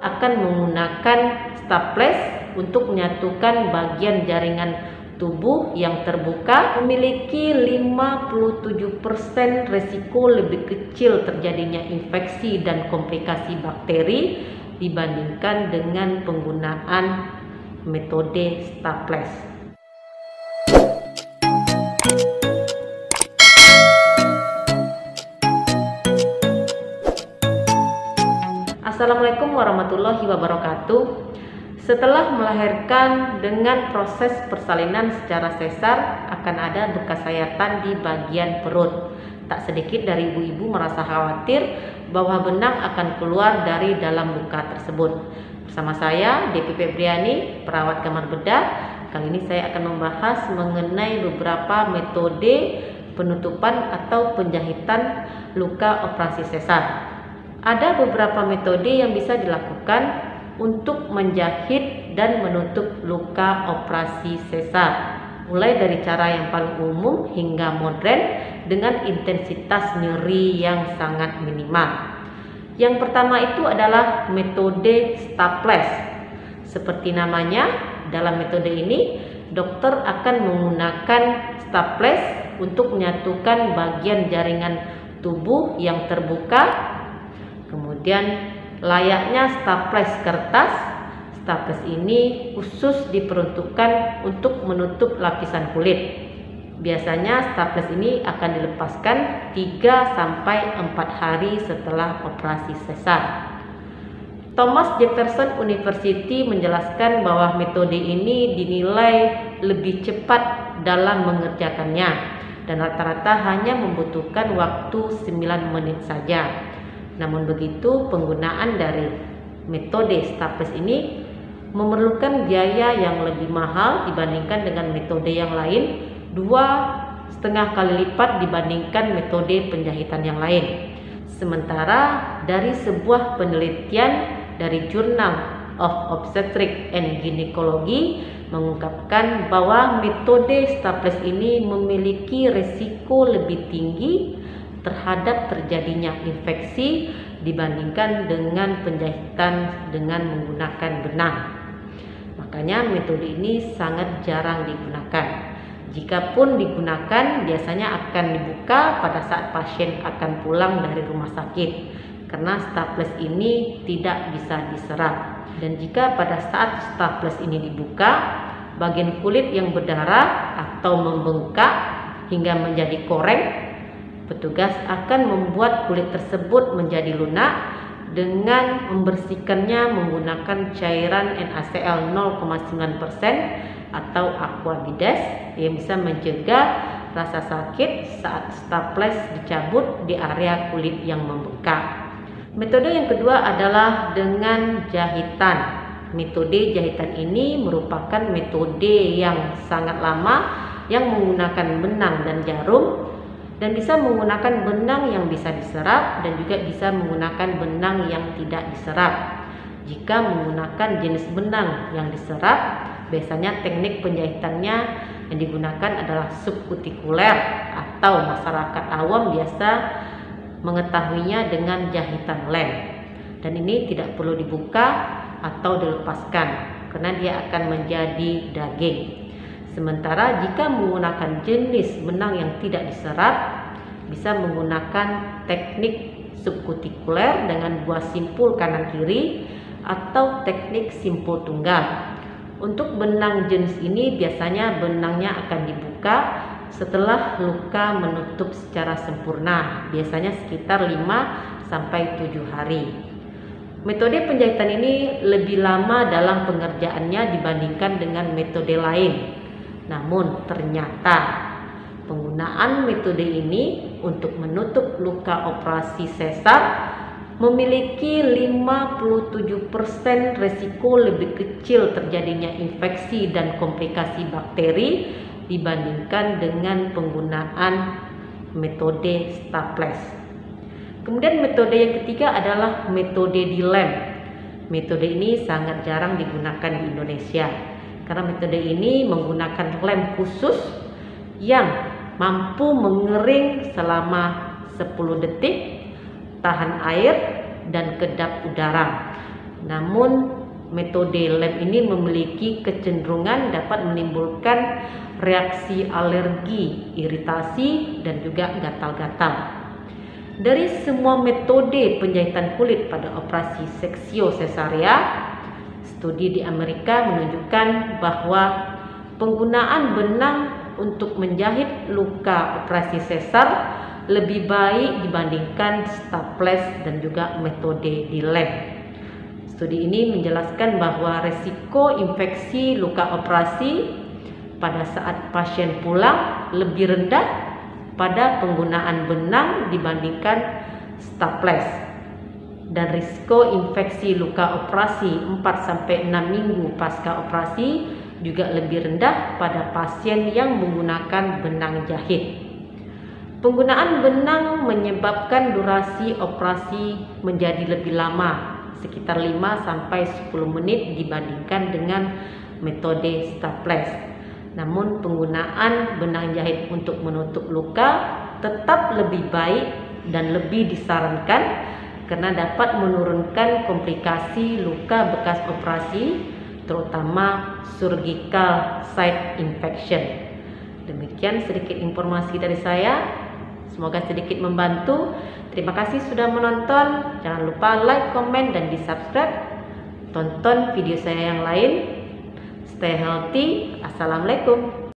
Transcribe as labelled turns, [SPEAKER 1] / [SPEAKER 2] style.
[SPEAKER 1] akan menggunakan staples untuk menyatukan bagian jaringan tubuh yang terbuka, memiliki 57% resiko lebih kecil terjadinya infeksi dan komplikasi bakteri dibandingkan dengan penggunaan metode staples. Assalamualaikum warahmatullahi wabarakatuh. Setelah melahirkan dengan proses persalinan secara sesar, akan ada bekas sayatan di bagian perut. Tak sedikit dari ibu-ibu merasa khawatir bahwa benang akan keluar dari dalam luka tersebut. Bersama saya, Devi Febriani, perawat kamar bedah. Kali ini saya akan membahas mengenai beberapa metode penutupan atau penjahitan luka operasi sesar. Ada beberapa metode yang bisa dilakukan untuk menjahit dan menutup luka operasi sesar, mulai dari cara yang paling umum hingga modern dengan intensitas nyeri yang sangat minimal. Yang pertama itu adalah metode staples. Seperti namanya, dalam metode ini dokter akan menggunakan staples untuk menyatukan bagian jaringan tubuh yang terbuka. Kemudian layaknya staples kertas, staples ini khusus diperuntukkan untuk menutup lapisan kulit. Biasanya staples ini akan dilepaskan 3-4 hari setelah operasi sesar. Thomas Jefferson University menjelaskan bahwa metode ini dinilai lebih cepat dalam mengerjakannya dan rata-rata hanya membutuhkan waktu 9 menit saja. Namun begitu, penggunaan dari metode staples ini memerlukan biaya yang lebih mahal dibandingkan dengan metode yang lain, 2,5 kali lipat dibandingkan metode penjahitan yang lain. Sementara dari sebuah penelitian dari Journal of Obstetrics and Gynecology mengungkapkan bahwa metode staples ini memiliki risiko lebih tinggi terhadap terjadinya infeksi dibandingkan dengan penjahitan dengan menggunakan benang. Makanya metode ini sangat jarang digunakan. Jikapun digunakan, biasanya akan dibuka pada saat pasien akan pulang dari rumah sakit, karena staples ini tidak bisa diserap. Dan jika pada saat staples ini dibuka, bagian kulit yang berdarah atau membengkak hingga menjadi koreng, petugas akan membuat kulit tersebut menjadi lunak dengan membersihkannya menggunakan cairan NaCl 0,9% atau aquabides yang bisa mencegah rasa sakit saat staples dicabut di area kulit yang membengkak. Metode yang kedua adalah dengan jahitan. Metode jahitan ini merupakan metode yang sangat lama yang menggunakan benang dan jarum, dan bisa menggunakan benang yang bisa diserap dan juga bisa menggunakan benang yang tidak diserap. Jika menggunakan jenis benang yang diserap, biasanya teknik penjahitannya yang digunakan adalah subkutikuler atau masyarakat awam biasa mengetahuinya dengan jahitan lem. Dan ini tidak perlu dibuka atau dilepaskan karena dia akan menjadi daging. Sementara jika menggunakan jenis benang yang tidak diserap, bisa menggunakan teknik subkutikuler dengan buah simpul kanan kiri atau teknik simpul tunggal. Untuk benang jenis ini biasanya benangnya akan dibuka setelah luka menutup secara sempurna, biasanya sekitar 5-7 hari. Metode penjahitan ini lebih lama dalam pengerjaannya dibandingkan dengan metode lain. Namun ternyata penggunaan metode ini untuk menutup luka operasi sesar memiliki 57% resiko lebih kecil terjadinya infeksi dan komplikasi bakteri dibandingkan dengan penggunaan metode staples. Kemudian metode yang ketiga adalah metode di lem. Metode ini sangat jarang digunakan di Indonesia karena metode ini menggunakan lem khusus yang mampu mengering selama 10 detik, tahan air dan kedap udara. Namun metode lem ini memiliki kecenderungan dapat menimbulkan reaksi alergi, iritasi, dan juga gatal-gatal. Dari semua metode penjahitan kulit pada operasi seksio cesaria, studi di Amerika menunjukkan bahwa penggunaan benang untuk menjahit luka operasi sesar lebih baik dibandingkan staples dan juga metode di lem. Studi ini menjelaskan bahwa resiko infeksi luka operasi pada saat pasien pulang lebih rendah pada penggunaan benang dibandingkan staples, dan risiko infeksi luka operasi 4-6 minggu pasca operasi juga lebih rendah pada pasien yang menggunakan benang jahit. Penggunaan benang menyebabkan durasi operasi menjadi lebih lama, sekitar 5-10 menit dibandingkan dengan metode staples. Namun penggunaan benang jahit untuk menutup luka tetap lebih baik dan lebih disarankan karena dapat menurunkan komplikasi luka bekas operasi, terutama surgical site infection. Demikian sedikit informasi dari saya. Semoga sedikit membantu. Terima kasih sudah menonton. Jangan lupa like, komen, dan di-subscribe. Tonton video saya yang lain. Stay healthy. Assalamualaikum.